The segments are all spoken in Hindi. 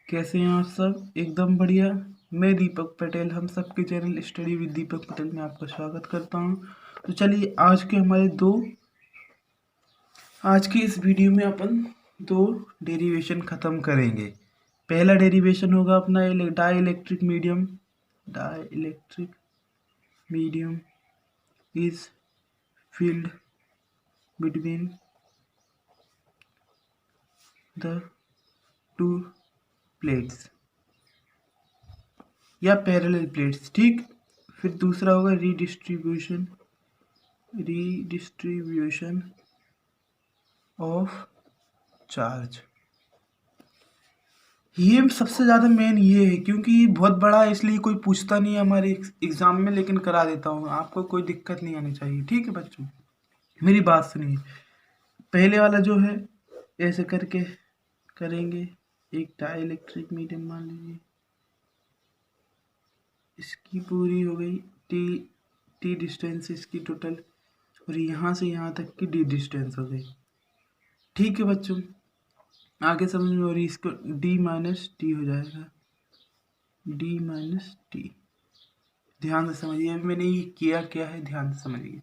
कैसे हैं आप सब? एकदम बढ़िया। मैं दीपक पटेल, हम सबके channel study with Deepak Patel में आपका स्वागत करता हूं। तो चलिए आज की इस वीडियो में अपन दो डेरिवेशन ख़त्म करेंगे। पहला डेरिवेशन होगा अपना dielectric medium. Dielectric medium is field between the two plates या पैरेलल प्लेट्स, ठीक। फिर दूसरा होगा रीडिस्ट्रीब्यूशन ऑफ चार्ज। ये सबसे ज़्यादा मेन ये है क्योंकि ये बहुत बड़ा है, इसलिए कोई पूछता नहीं है हमारे एग्ज़ाम में, लेकिन करा देता हूँ। आपको कोई दिक्कत नहीं आनी चाहिए, ठीक है बच्चों। मेरी बात सुनिए। पहले वाला जो है ऐसे करके करेंगे। एक डाइलेक्ट्रिक मीडियम मान लीजिए, इसकी पूरी हो गई टी डिस्टेंस इसकी टोटल, और यहाँ से यहाँ तक की डी डिस्टेंस हो गई, ठीक है बच्चों। आगे समझ में, और इसको डी माइनस टी हो जाएगा, डी माइनस टी। ध्यान से समझिए, अभी मैंने ये क्या है, ध्यान से समझिए।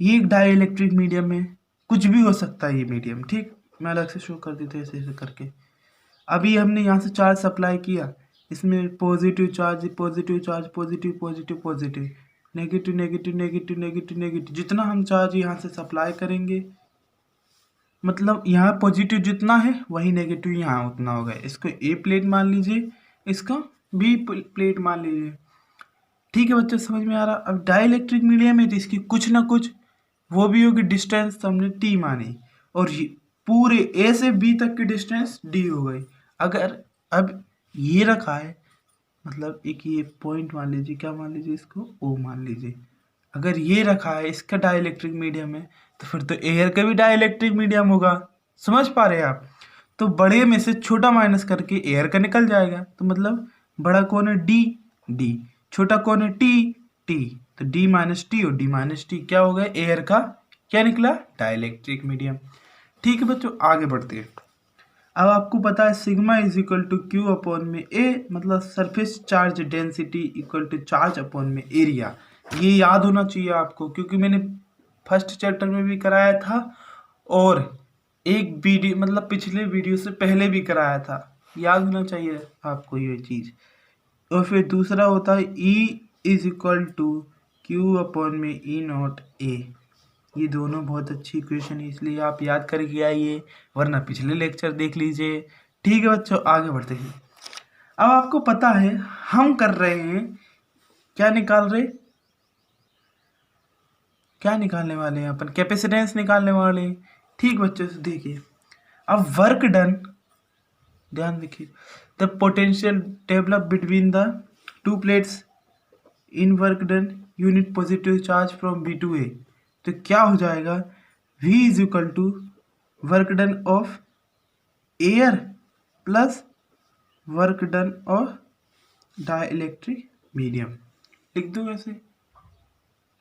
ये एक डाइलेक्ट्रिक मीडियम है, कुछ भी हो सकता है ये मीडियम, ठीक। मैं अलग से शो कर देता ऐसे ऐसे करके। अभी हमने यहाँ से चार्ज सप्लाई किया, इसमें positive charge positive charge positive positive positive, negative negative negative negative negative. जितना हम चार्ज यहाँ से सप्लाई करेंगे, मतलब यहाँ पॉजिटिव जितना है वही नेगेटिव यहाँ उतना होगा। इसको ए प्लेट मान लीजिए, इसका बी प्लेट मान लीजिए, ठीक है बच्चों। समझ में आ रहा? अब डाइलेक्ट्रिक मीडियम है तो इसकी कुछ ना कुछ वो भी होगी डिस्टेंस, तो हमने टी मानी, और पूरे ए से बी तक की डिस्टेंस डी हो गई। अगर अब ये रखा है, मतलब एक ये पॉइंट मान लीजिए, क्या मान लीजिए, इसको ओ मान लीजिए। अगर ये रखा है, इसका डाइलेक्ट्रिक मीडियम है, तो फिर तो एयर का भी डाइलेक्ट्रिक मीडियम होगा। समझ पा रहे हैं आप? तो बड़े में से छोटा माइनस करके एयर का निकल जाएगा, तो मतलब बड़ा कौन है, डी डी, छोटा कौन है, टी टी। तो डी माइनस टी और डी माइनस टी क्या हो गया, एयर का क्या निकला, डाइलेक्ट्रिक मीडियम। ठीक है बच्चों, आगे बढ़ते हैं। अब आपको पता है sigma is equal to Q upon में ए, मतलब surface charge density equal to charge upon में एरिया। ये याद होना चाहिए आपको, क्योंकि मैंने फर्स्ट चैप्टर में भी कराया था और एक वीडियो, मतलब पिछले वीडियो से पहले भी कराया था। याद होना चाहिए आपको ये चीज़। और फिर दूसरा होता है E is equal to Q upon में ई नॉट ए। ये दोनों बहुत अच्छी इक्वेशन है, इसलिए आप याद करके आइए, वरना पिछले लेक्चर देख लीजिए। ठीक है बच्चों, आगे बढ़ते हैं। अब आपको पता है हम कर रहे हैं, क्या निकालने वाले हैं अपन, कैपेसिटेंस निकालने वाले हैं। ठीक बच्चों, से देखिए अब वर्क डन, ध्यान देखिए, the potential develop between the two plates in work done unit positive charge from B to A. तो क्या हो जाएगा, V is equal to work done of air plus work done of dielectric medium. लिख दो ऐसे,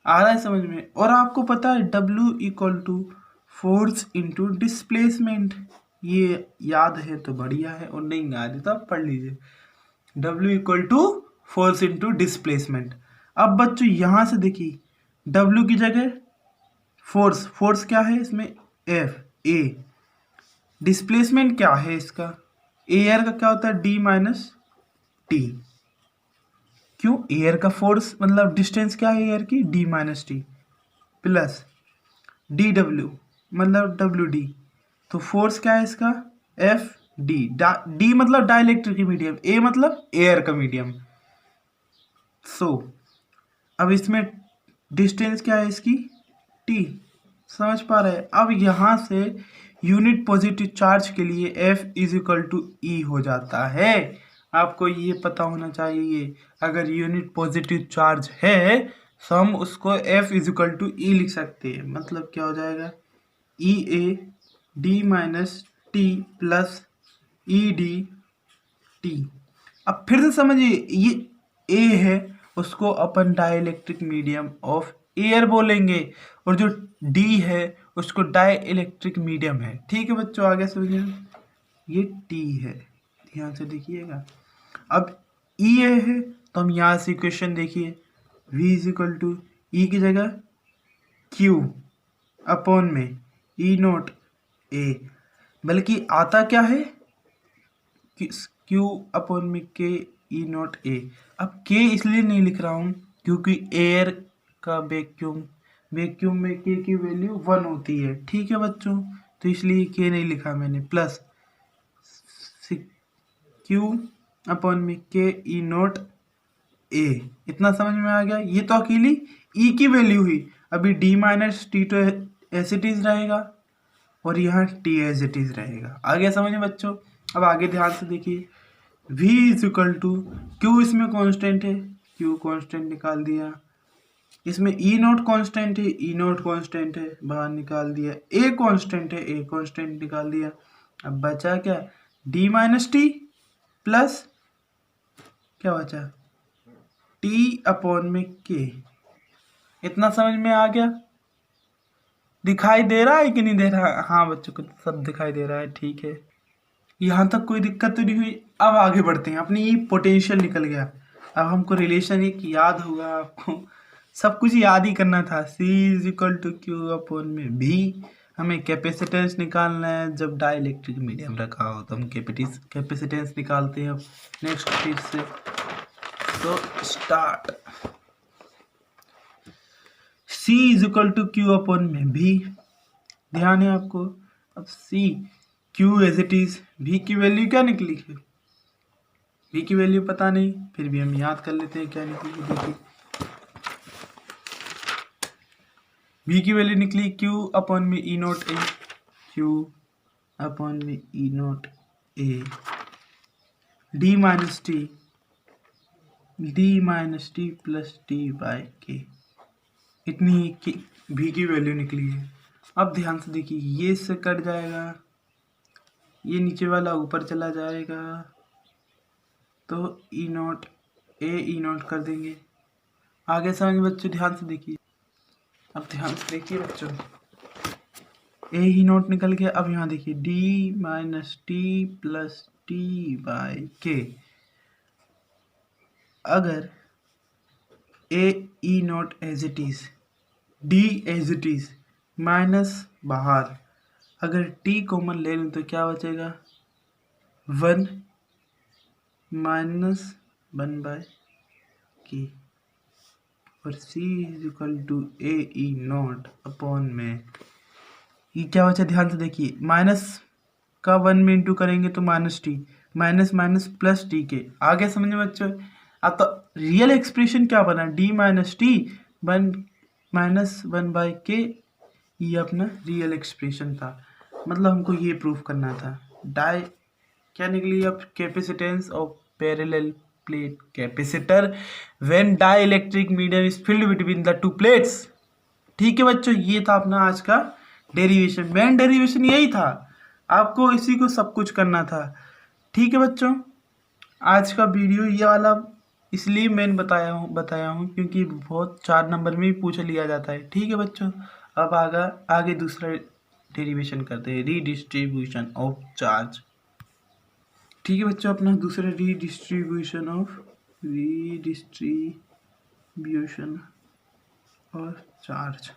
आ रहा है समझ में? और आपको पता है W equal to force into displacement. ये याद है तो बढ़िया है, और नहीं याद है तो आप पढ़ लीजिए। W equal to force into displacement. अब बच्चों यहाँ से देखिए, W की जगह फोर्स क्या है इसमें, एफ ए। डिस्प्लेसमेंट क्या है इसका, एयर का क्या होता है, डी माइनस टी। क्यों, एयर का फोर्स मतलब डिस्टेंस क्या है एयर की, D minus T, plus D W मतलब डब्ल्यू डी। तो फोर्स क्या है इसका, एफ डी। डी मतलब डाइलेक्ट्रिक मीडियम, ए मतलब एयर का मीडियम। सो अब इसमें डिस्टेंस क्या है इसकी, टी। समझ पा रहे हैं? अब यहाँ से यूनिट पॉजिटिव चार्ज के लिए F इज इक्वल टू ई हो जाता है। आपको ये पता होना चाहिए, अगर यूनिट पॉजिटिव चार्ज है तो हम उसको F is equal to E लिख सकते हैं। मतलब क्या हो जाएगा, E A D minus T plus E D T. अब फिर से समझिए, ये ए है, उसको अपन डाइलेक्ट्रिक मीडियम ऑफ एयर बोलेंगे, और जो डी है उसको डाई इलेक्ट्रिक मीडियम है। ठीक है बच्चों, आगे समझिए, ये टी है, ध्यान से देखिएगा। अब ई ए है तो हम यहाँ से इक्वेशन देखिए, v इज इक्वल टू ई की जगह q अपॉन में ई नोट ए, बल्कि आता क्या है q अपॉन में k ई नोट ए। अब k इसलिए नहीं लिख रहा हूँ क्योंकि एयर का वैक्यूम में k की वैल्यू 1 होती है, ठीक है बच्चों, तो इसलिए k नहीं लिखा मैंने, प्लस q अपॉन में k ई नोट ए। इतना समझ में आ गया। ये तो अकेली ई की वैल्यू हुई, अभी डी माइनस टी तो एज इट इज रहेगा और यहाँ टी एज इट इज रहेगा। आ गया समझ में बच्चों। अब आगे ध्यान से देखिए, v is equal to Q, इसमें कांस्टेंट है, q कांस्टेंट निकाल दिया, इसमें ई नोट कांस्टेंट है, ई नोट कांस्टेंट है, बाहर निकाल दिया, ए कांस्टेंट है, ए कांस्टेंट निकाल दिया। अब बचा क्या, डी माइनस टी प्लस क्या बचा, टी अपॉन में के। इतना समझ में आ गया, दिखाई दे रहा है कि नहीं दे रहा? हाँ बच्चों को सब दिखाई दे रहा है, ठीक है, यहाँ तक कोई दिक्कत तो नहीं हुई। अब आगे बढ़ते हैं, अपनी पोटेंशियल निकल गया। अब हमको रिलेशन एक याद होगा, आपको सब कुछ याद ही करना था। C is equal to Q upon में भी, हमें कैपेसिटेंस निकालना है। जब डाइलेक्ट्रिक मीडियम रखा हो तो हम कैपेसिटेंस निकालते हैं। अब नेक्स्ट फिर से तो start, C is equal to Q upon में भी, ध्यान है आपको। अब C Q as it is, V की वैल्यू क्या निकली है, V की वैल्यू पता नहीं, फिर भी हम याद कर लेते हैं क्या निकली। देखिए V की वैल्यू निकली Q अपॉन में E naught A, Q upon में E naught A, D minus T plus T by K, इतनी V की वैल्यू निकली है। अब ध्यान से देखिए, ये इससे कट जाएगा, ये नीचे वाला ऊपर चला जाएगा, तो ई नोट ए ई नोट कर देंगे। आगे समझ बच्चों, ध्यान से देखिए। अब ध्यान से देखिए बच्चों, ए ई नोट निकल गया। अब यहाँ देखिए D minus T plus T by K, अगर A E naught as it is, D as it is, minus बाहर, अगर टी कॉमन ले लें तो क्या बचेगा, 1 माइनस 1 बाय के, और C is equal to A E naught upon में, ये क्या बचा, ध्यान से देखिए, माइनस का 1 में इंटू करेंगे तो minus T, minus minus plus T के। आगे समझे बच्चों। अब तो रियल एक्सप्रेशन क्या बना, D minus T 1 minus 1 by के, ये अपना रियल एक्सप्रेशन था। मतलब हमको ये प्रूफ करना था। डाई क्या निकली अब, capacitance of parallel plate capacitor when dielectric medium is filled between the two plates. ठीक है बच्चों, ये था अपना आज का डेरिवेशन। मेन डेरिवेशन यही था, आपको इसी को सब कुछ करना था। ठीक है बच्चों, आज का वीडियो ये वाला इसलिए मैंने बताया हूँ क्योंकि बहुत 4 नंबर में भी पूछ लिया जाता है। ठीक है बच्चों, अब आगे दूसरा डेरिवेशन करते हैं, रीडिस्ट्रीब्यूशन ऑफ चार्ज। ठीक है बच्चों, अपना दूसरा रीडिस्ट्रीब्यूशन ऑफ चार्ज।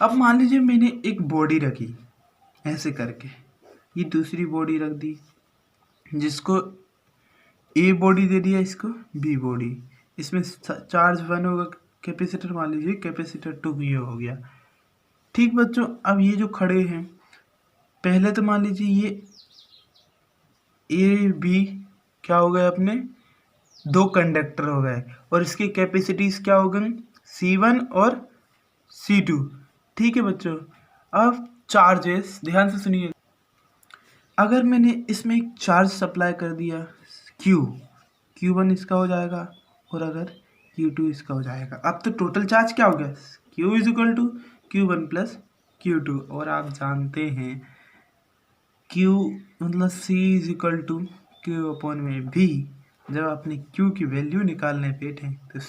अब मान लीजिए मैंने एक बॉडी रखी ऐसे करके, ये दूसरी बॉडी रख दी, जिसको ए बॉडी दे दिया, इसको बी बॉडी, इसमें चार्ज 1 होगा, कैपेसिटर मान लीजिए कैपेसिटर 2 ये हो गया। ठीक बच्चों, अब ये जो खड़े हैं, पहले तो मान लीजिए ये ए बी क्या हो गए, अपने 2 कंडक्टर हो गए, और इसकी कैपेसिटीज क्या हो गई, C1 और C2। ठीक है बच्चों, अब चार्जेस ध्यान से सुनिए। अगर मैंने इसमें एक चार्ज सप्लाई कर दिया Q1 इसका हो जाएगा, और अगर Q2 इसका हो जाएगा। अब तो टोटल चार्ज क्या हो गया, Q is equal to Q1 plus Q2, और आप जानते हैं Q मतलब C is equal to Q upon में भी। जब अपने Q की वैल्यू निकालने बैठे तो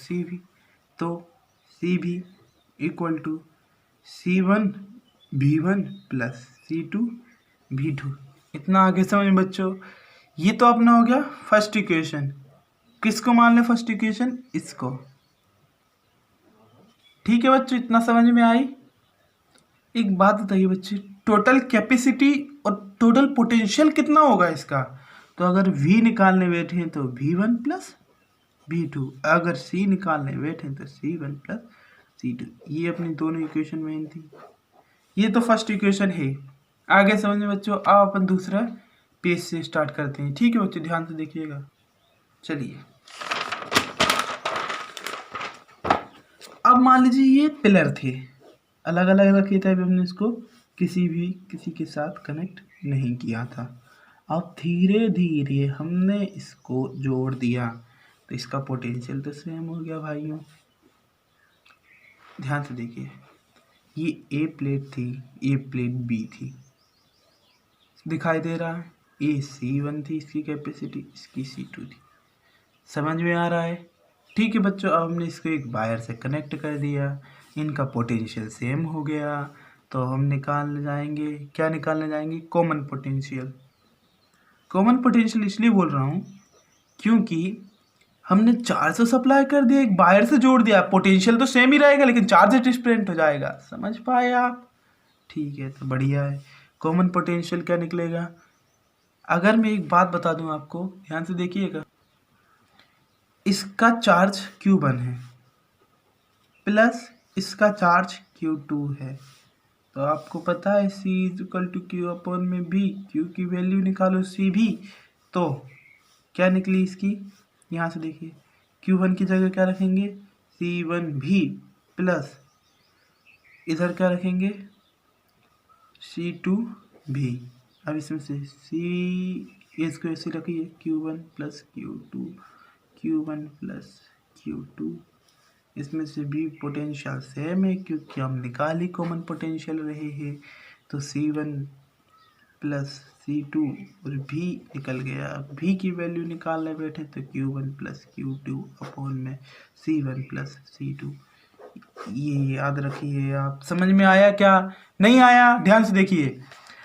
C भी equal to C1 V1 plus C2 V2। इतना आगे समझ बच्चों। ये तो अपना हो गया फर्स्ट इक्वेशन। किसको मान ले फर्स्ट इक्वेशन? इसको। ठीक है बच्चों, इतना समझ में आई। एक बात बताइए बच्चे, टोटल कैपेसिटी और टोटल पोटेंशियल कितना होगा इसका? तो अगर V निकालने बैठे हैं तो V1 प्लस V2, अगर C निकालने बैठे हैं तो C1 प्लस C2। ये अपनी दोनों इक्वेशन में थी। ये तो फर्स्ट इक्वेशन है। आगे समझ बच्चों, अब अपन दूसरा पेज से स्टार्ट करते हैं। ठीक है बच्चों, ध्यान से देखिएगा। चलिए, अब मान लीजिए ये पिलर थे, अलग अलग रखे थे, अभी हमने इसको किसी के साथ कनेक्ट नहीं किया था। अब धीरे धीरे हमने इसको जोड़ दिया तो इसका पोटेंशियल तो सेम हो गया भाइयों। ध्यान से देखिए, ये ए प्लेट थी, ये प्लेट बी थी, दिखाई दे रहा है। ए C1 थी इसकी कैपेसिटी, इसकी C2 थी। समझ में आ रहा है? ठीक है बच्चों, अब हमने इसको एक वायर से कनेक्ट कर दिया, इनका पोटेंशियल सेम हो गया। तो हम निकालने जाएंगे, क्या निकालने जाएंगे? Common potential. कॉमन पोटेंशियल इसलिए बोल रहा हूँ क्योंकि हमने चार्ज से सप्लाई कर दिया, एक वायर से जोड़ दिया, पोटेंशियल तो सेम ही रहेगा लेकिन चार्ज डिफरेंट हो जाएगा। समझ पाए आप? ठीक है, तो बढ़िया है। कॉमन पोटेंशियल क्या निकलेगा? अगर मैं एक बात बता दूं आपको, ध्यान से देखिएगा, इसका चार्ज Q1 है प्लस इसका चार्ज Q2 है। तो आपको पता है C=Q/V, Q की वैल्यू निकालो C भी, तो क्या निकली इसकी? यहाँ से देखिए, Q1 की जगह क्या रखेंगे? C1V प्लस इधर क्या रखेंगे? C2V। अब इसमें से इसको ऐसे रखिए, Q1 plus Q2, Q1 plus Q2। इसमें से भी पोटेंशियल सेम है क्योंकि हम निकाल ही कॉमन पोटेंशियल रहे हैं। तो C1 प्लस C2 और V निकल गया। V की वैल्यू निकालने बैठे तो Q1 प्लस Q2 अपॉन में C1 प्लस C2। ये याद रखिए आप। समझ में आया क्या? नहीं आया? ध्यान से देखिए,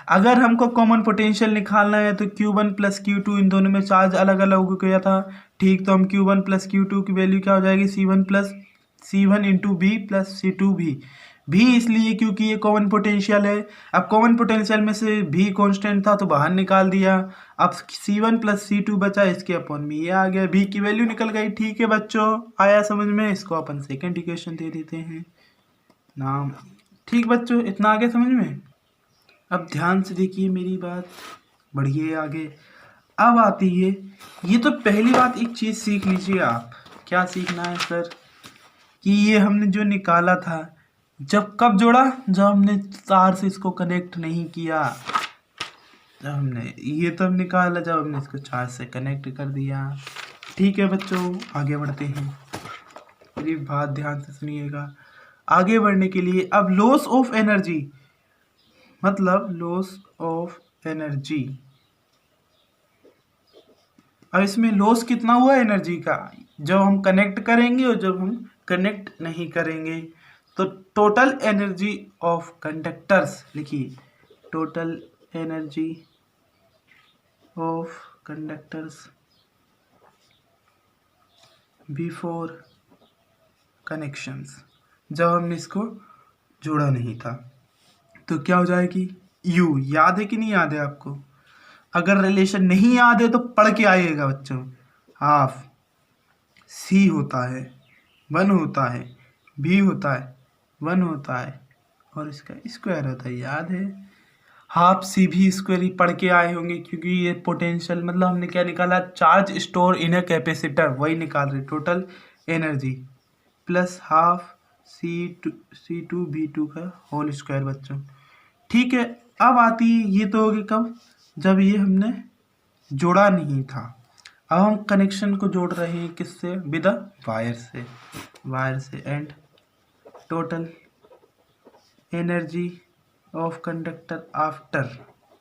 अगर हमको कॉमन पोटेंशियल निकालना है तो Q1 प्लस Q2, इन दोनों में चार्ज अलग अलग हो गया था। ठीक, तो हम Q1 प्लस Q2 की वैल्यू क्या हो जाएगी? C1 plus C1 into V plus C2V। भी इसलिए क्योंकि ये कॉमन पोटेंशियल है। अब कॉमन पोटेंशियल में से भी कांस्टेंट था तो बाहर निकाल दिया। अब C1 प्लस C2 बचा, इसके अपॉन में ये आ गया, भी की वैल्यू निकल गई। ठीक है बच्चों, आया समझ में? इसको अपन सेकेंड इक्वेशन दे देते हैं नाम। ठीक बच्चों, इतना आगे समझ में? अब ध्यान से देखिए मेरी बात, बढ़िए आगे। अब आती है, ये तो पहली बात एक चीज़ सीख लीजिए आप। क्या सीखना है सर? कि ये हमने जो निकाला था, जब कब जोड़ा? जब हमने तार से इसको कनेक्ट नहीं किया। जब हमने ये तब निकाला जब हमने इसको चार्ज से कनेक्ट कर दिया। ठीक है बच्चों, आगे बढ़ते हैं। मेरी बात ध्यान से सुनिएगा। आगे बढ़ने के लिए अब लॉस ऑफ एनर्जी, मतलब लॉस ऑफ एनर्जी। अब इसमें लॉस कितना हुआ एनर्जी का, जब हम कनेक्ट करेंगे और जब हम कनेक्ट नहीं करेंगे। तो टोटल एनर्जी ऑफ कंडक्टर्स लिखिए, total energy of conductors before connections, जब हमने इसको जोड़ा नहीं था। तो क्या हो जाएगी? U। याद है कि नहीं याद है आपको? अगर रिलेशन नहीं याद है तो पढ़ के आइएगा बच्चों। हाफ C होता है 1 होता है, B होता है 1 होता है, और इसका स्क्वायर होता है। याद है? हाफ C भी स्क्वायर ही पढ़ के आए होंगे क्योंकि ये पोटेंशियल, मतलब हमने क्या निकाला? Charge store in a capacitor, वही निकाल रहे, total energy plus half C2V2 का होल स्क्वायर बच्चों। ठीक है, अब आती है, ये तो होगी कब? जब ये हमने जोड़ा नहीं था। अब हम कनेक्शन को जोड़ रहे हैं किससे? विद वायर से, वायर से। And total energy of conductor after,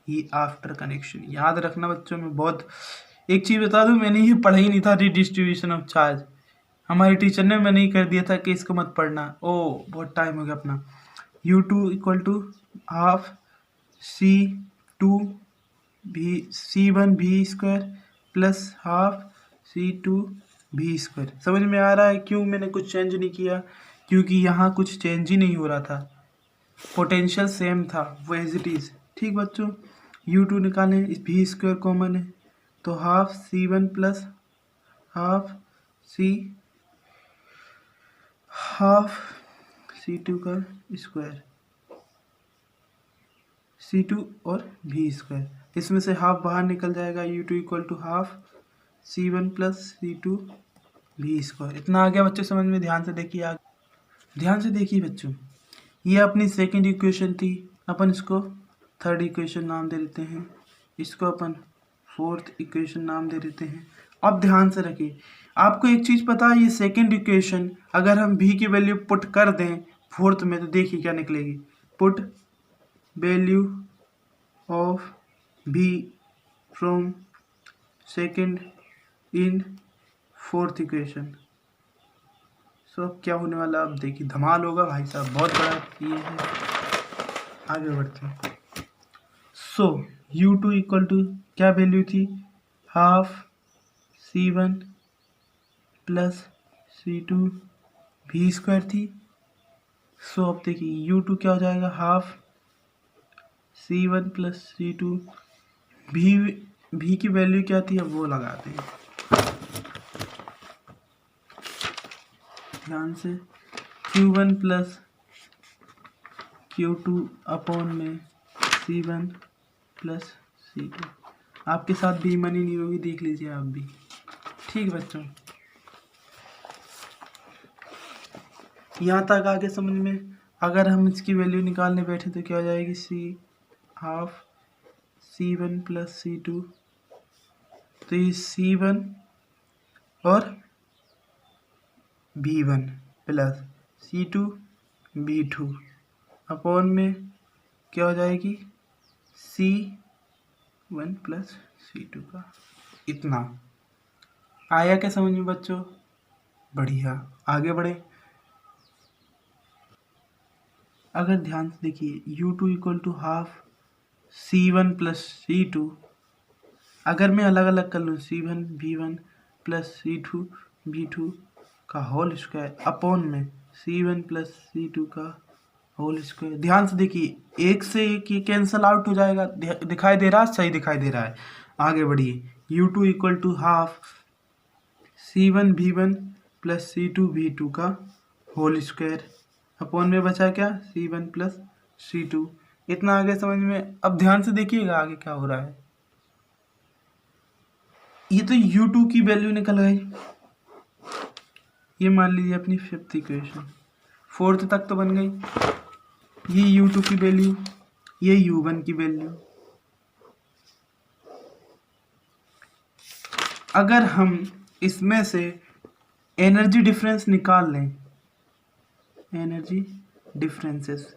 ये आफ्टर कनेक्शन। याद रखना बच्चों में बहुत। एक चीज़ बता दूं, मैंने ये पढ़ा ही नहीं था रिडिस्ट्रीब्यूशन ऑफ चार्ज, हमारे टीचर ने मैंने ही कर दिया था कि इसको मत पढ़ना। ओ बहुत टाइम हो गया अपना। U2 equal to half C2 C1 भी स्क्वायर प्लस हाफ C2 भी स्क्वायर। समझ में आ रहा है क्यों मैंने कुछ चेंज नहीं किया? क्योंकि यहाँ कुछ चेंज ही नहीं हो रहा था, पोटेंशियल सेम था, वो एज इट इज़। ठीक बच्चों, U2 निकालें, इस भी स्क्वायर कॉमन है तो half C1 plus half C2 का स्क्वायर, C2 और भी स्क्वायर, इसमें से हाफ बाहर निकल जाएगा, U2 equal to half C1 plus C2 भी स्क्वायर। इतना आ गया बच्चों समझ में? ध्यान से देखिए ध्यान से देखिए बच्चों, ये अपनी सेकंड इक्वेशन थी, अपन इसको थर्ड इक्वेशन नाम दे देते हैं, इसको अपन फोर्थ इक्वेशन नाम दे देते हैं। अब ध्यान से रखिए, आपको एक चीज़ पता है, ये सेकंड इक्वेशन अगर हम भी की वैल्यू पुट कर दें फोर्थ में तो देखिए क्या निकलेगी, पुट वैल्यू ऑफ भी from second in fourth equation. So अब क्या होने वाला, अब देखिए धमाल होगा भाई साहब, बहुत बड़ा ये है। आगे बढ़ते हैं। सो U2 इक्वल टू क्या वैल्यू थी, हाफ C1 प्लस C2 भी स्क्वायर थी। सो अब देखिए U2 क्या हो जाएगा, हाफ C1 प्लस C2 भी की वैल्यू क्या थी, अब वो लगाते हैं ध्यान से, Q1 प्लस Q2 अपॉन में C1 प्लस C2। आपके साथ बेईमानी नहीं होगी, देख लीजिए आप भी। ठीक बच्चों, यहाँ तक आगे समझ में? अगर हम इसकी वैल्यू निकालने बैठे तो क्या हो जाएगी, हाफ C1 प्लस C2, तो ये C1 और V1 plus C2 V2 upon में क्या हो जाएगी, C1 प्लस C2 का। इतना आया क्या समझ में बच्चों? बढ़िया, आगे बढ़े। अगर ध्यान से देखिए U2 equal to half C1 plus C2, अगर मैं अलग अलग कर लूँ C1 V1 plus C2 V2 का होल स्क्वायर अपॉन में C1 प्लस C2 का होल स्क्वायर। ध्यान से देखिए, एक से एक ये कैंसल आउट हो जाएगा, दिखाई दे रहा है? सही दिखाई दे रहा है। आगे बढ़िए, U2 equal to half C1 V1 plus C2 V2 का होल स्क्वायर अपॉन में बचा क्या, C1 प्लस C2। इतना आगे समझ में? अब ध्यान से देखिएगा आगे क्या हो रहा है। ये तो U2 की वैल्यू निकल गई, ये मान लीजिए अपनी फिफ्थ इक्वेशन, फोर्थ तक तो बन गई। ये U2 की वैल्यू, ये U1 की वैल्यू। अगर हम इसमें से एनर्जी डिफरेंस निकाल लें, एनर्जी डिफरेंसेस,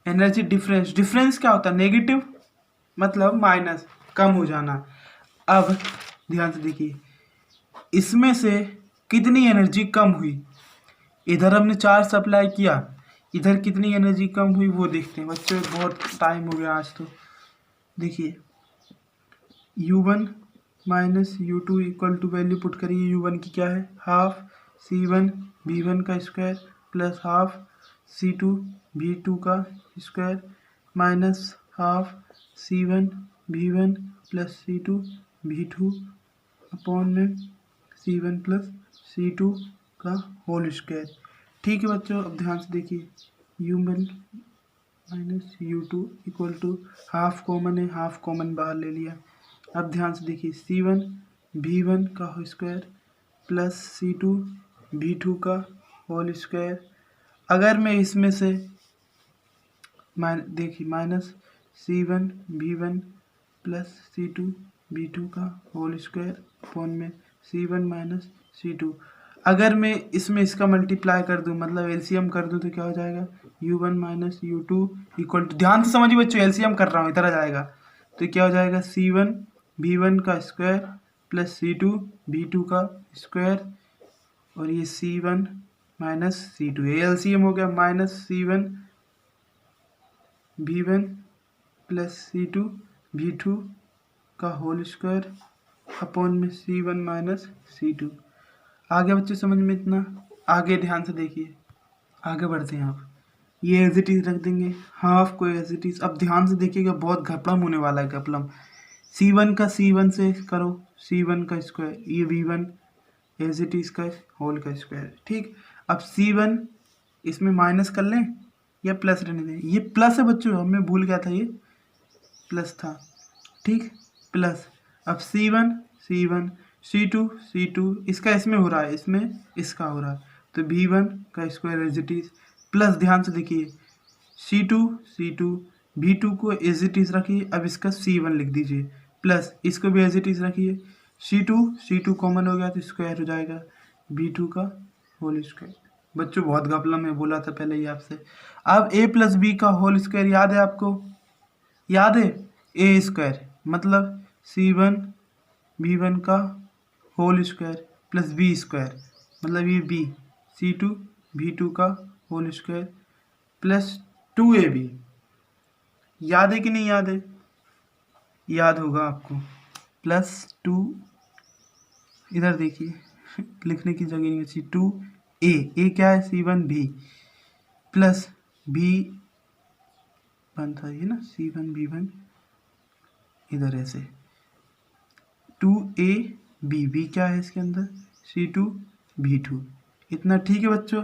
एनर्जी डिफरेंस क्या होता है, नेगेटिव, मतलब माइनस, कम हो जाना। अब ध्यान से देखिए, इसमें से कितनी एनर्जी कम हुई, इधर हमने चार्ज सप्लाई किया, इधर कितनी एनर्जी कम हुई वो देखते हैं बच्चों, बहुत टाइम हो गया आज तो। देखिए U1 minus U2 equal to value put करिए, U1 की क्या है, हाफ C1 V1 का square plus half C2 V2 का square minus half C1 V1 plus C2 V2 upon में C1 प्लस C2 का होल स्क्वायर। ठीक है बच्चों, अब ध्यान से देखिए, U1 minus U2 equal to half common है, हाफ कॉमन बाहर ले लिया। अब ध्यान से देखिए, C1 V1 का स्क्वायर प्लस C2 V2 का होल स्क्वायर। अगर मैं इसमें से देखिए minus C1 V1 plus C2 V2 का होल स्क्वायर अपॉन में C1 माइनस C2, अगर मैं इसमें इसका मल्टीप्लाई कर दूं, मतलब एलसीएम कर दूं, तो क्या हो जाएगा, U1 minus U2 equal to, ध्यान से समझिए बच्चों, एलसीएम कर रहा हूँ, इधर आ जाएगा, तो क्या हो जाएगा, C1 V1 का स्क्वायर प्लस C2 V2 का स्क्वायर, और ये C1 माइनस C2, ये एलसीएम हो गया, minus C1 V1 plus C2V2 का होल स्क्वायर अपॉन में C1 माइनस C2। आगे बच्चों समझ में इतना? आगे ध्यान से देखिए, आगे बढ़ते हैं। आप ये एज इट इज रख देंगे, हाफ को एज इट इज। अब ध्यान से देखिएगा, बहुत घपलम होने वाला है, घपलम। C1 का C1 से करो, C1 का स्क्वायर, ये V1 एज इट इज का होल का स्क्वायर। ठीक, अब C1 इसमें माइनस कर लें या प्लस रहने दें? ये प्लस है बच्चों, हमें भूल गया था, ये प्लस था। ठीक, प्लस। अब C1 C2 इसका इसमें हो रहा है, इसमें इसका हो रहा है, तो V1 का square as it is plus. ध्यान से देखिए, C2 V2 को एज इट इज रखिए, अब इसका C1 लिख दीजिए, प्लस इसको भी एज इट इज रखिए। C2 कॉमन हो गया तो स्क्वायर हो जाएगा V2 का होल स्क्वायर। बच्चों बहुत घपला में बोला था पहले ही आपसे। अब A प्लस बी का होल स्क्वायर याद है आपको? याद है? ए स्क्वायर मतलब C1 V1 का whole square plus B square मतलब ये B C2 V2 का होल स्क्वायर प्लस 2AB। याद है कि नहीं याद है? याद होगा आपको। प्लस 2, इधर देखिए लिखने की जगह नहीं बची, 2A क्या है? C1B प्लस B1 था ये ना, C1 B1 इधर ऐसे 2AB क्या है इसके अंदर? C2 V2। इतना ठीक है बच्चों?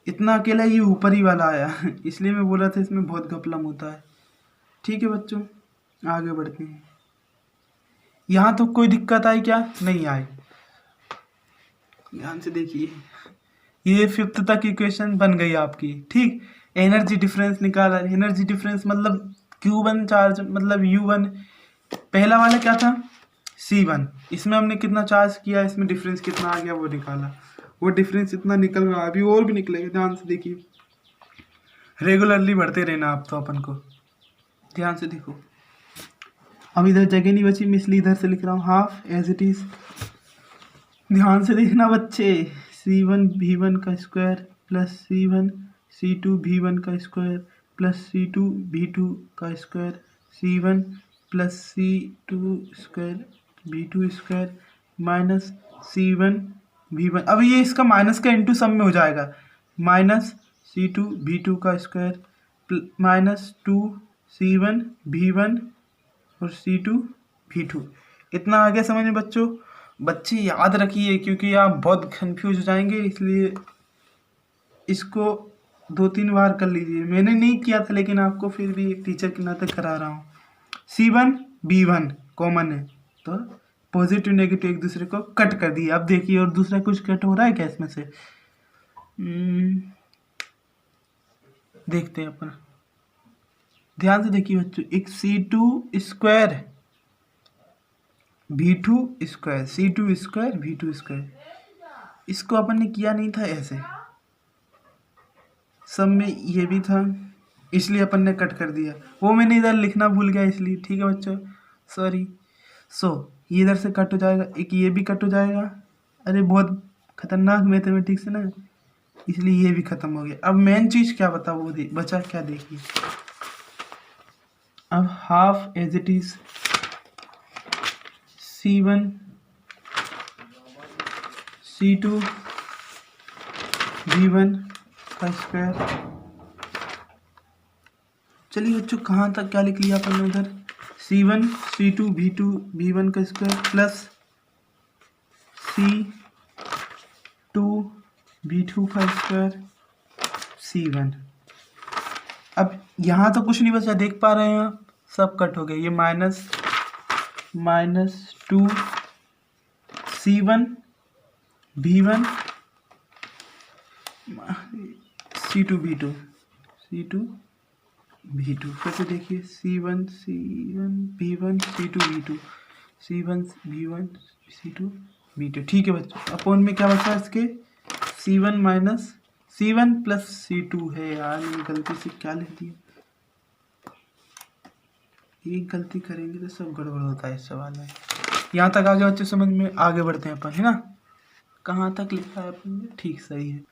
इतना अकेला ये ऊपर ही वाला आया इसलिए मैं बोला था इसमें बहुत घपलम होता है। ठीक है बच्चों, आगे बढ़ते हैं। यहाँ तो कोई दिक्कत आई क्या? नहीं आई। ध्यान से देखिए, ये 5th तक इक्वेशन बन गई आपकी। ठीक, एनर्जी डिफरेंस निकाला। एनर्जी डिफरेंस मतलब Q1 चार्ज मतलब U1। पहला वाला क्या था? C1। इसमें हमने कितना चार्ज किया, इसमें डिफरेंस कितना आ गया वो निकाला। वो डिफरेंस इतना निकल रहा है, अभी और भी निकलेगा। ध्यान से देखिए, रेगुलरली बढ़ते रहना आप तो अपन को। ध्यान से देखो, अब इधर जगह नहीं बची, मैं इसलिए इधर से लिख रहा हूँ हाफ एज इट इज। ध्यान से देखना बच्चे, C1 V1 का square plus C1 C2 V1 का स्क्वायर प्लस C2 V2 का square, C1 plus C2 square V2 square minus C1 V1। अब ये इसका माइनस का इंटू सम में हो जाएगा, माइनस C2 V2 का स्क्वायर माइनस 2 C1 V1 और C2 V2। इतना आ गया समझ में बच्चों? बच्चे याद रखिए क्योंकि आप बहुत कंफ्यूज हो जाएंगे, इसलिए इसको 2-3 बार कर लीजिए। मैंने नहीं किया था लेकिन आपको फिर भी एक टीचर के नाते करा रहा हूँ। C1 B1 कॉमन है तो पॉजिटिव नेगेटिव एक दूसरे को कट कर दिए। अब देखिए, और दूसरा कुछ कट हो रहा है क्या इसमें से? देखते हैं अपन। ध्यान से देखिए बच्चों, एक C2 square V2 square C2 square V2 square, इसको अपन ने किया नहीं था ऐसे, सब में ये भी था इसलिए अपन ने कट कर दिया। वो मैंने इधर लिखना भूल गया इसलिए। ठीक है बच्चों, सॉरी। ये इधर से कट हो जाएगा, एक ये भी कट हो जाएगा। अरे बहुत खतरनाक मैथमेटिक्स है ना, इसलिए ये भी खत्म हो गया। अब मेन चीज़ क्या बता वो बचा क्या, देखिए। अब half as it is C1 C2 V1 का स्क्वायर। चलिए बच्चों, कहाँ तक क्या लिख लिया अपन ने उधर? C1 C2 V2 V1 का स्क्वायर प्लस C2 V2 का स्क्वायर C1। अब यहाँ तो कुछ नहीं बचा, देख पा रहे हैं आप, सब कट हो गए। ये minus 2 C1 V1 C2 V2 फिर से देखिए, C1 V1 C2 V2 C1 V1 C2 V2। ठीक है बच्चों, अपॉन में क्या बचा इसके? C1 प्लस C2 है। यार मैंने गलती से क्या लिख दिया, एक गलती करेंगे तो सब गड़बड़ होता है इस सवाल में। यहाँ तक आगे बच्चे समझ में? आगे बढ़ते हैं अपन, है ना। कहाँ तक लिखा है अपन ने? ठीक, सही है।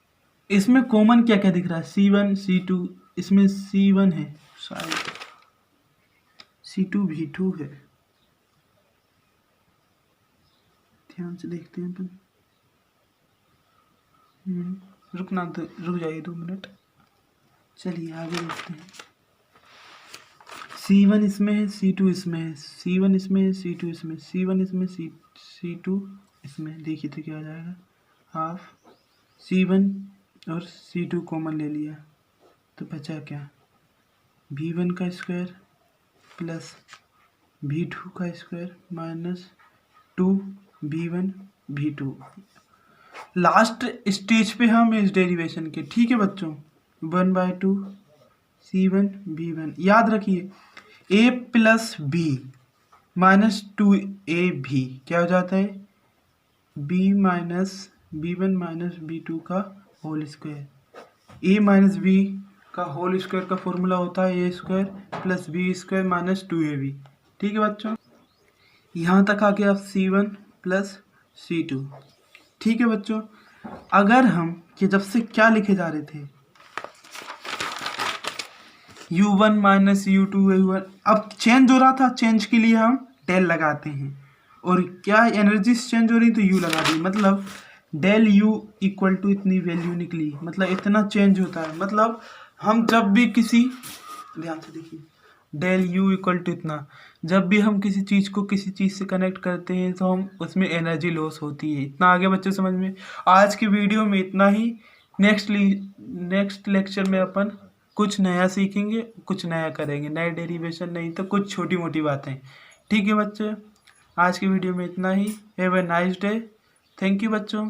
इसमें कॉमन क्या क्या दिख रहा है? C1 C2, इसमें C1 है शायद, C2V2 है। ध्यान से देखते हैं अपन। रुक जाइए 2 मिनट। चलिए आगे देखते हैं। C1 इसमें है, C2 इसमें है, C1 इसमें है, C2 इसमें, C1 इसमें, C2 इसमें। देखिए तो क्या आ जाएगा, हाफ C1 और C2 कॉमन ले लिया तो बचा क्या, V1 का स्क्वायर प्लस V2 का square minus 2V1 V2। Last stage पे हम इस डेरिवेशन के, ठीक है बच्चों, 1/2 C1 V1। याद रखिए A plus B minus 2AB क्या हो जाता है, B minus B1 minus B2 का whole square. A minus B का होल स्क्वायर का फॉर्मूला होता है A square plus B square minus 2AB। ठीक है बच्चों, यहाँ तक आ गया आप C1 प्लस C2। ठीक है बच्चों, अगर हम कि जब से क्या लिखे जा रहे थे, U1 माइनस U2 U1, अब चेंज हो रहा था, चेंज के लिए हम डेल लगाते हैं, और क्या एनर्जी चेंज हो रही तो U लगा दी, मतलब डेल U इक्वल टू इतनी वैल्यू निकली, मतलब इतना चेंज होता है। मतलब हम जब भी किसी, ध्यान से देखिए, डेल U इक्वल टू इतना, जब भी हम किसी चीज़ को किसी चीज़ से कनेक्ट करते हैं तो हम उसमें एनर्जी लॉस होती है। इतना आगे बच्चों समझ में। आज की वीडियो में इतना ही। नेक्स्ट लेक्चर में अपन कुछ नया सीखेंगे, कुछ नया करेंगे, नए डेरिवेशन नहीं तो कुछ छोटी मोटी बातें। ठीक है बच्चे, आज की वीडियो में इतना ही। Have a nice day. Thank you बच्चों।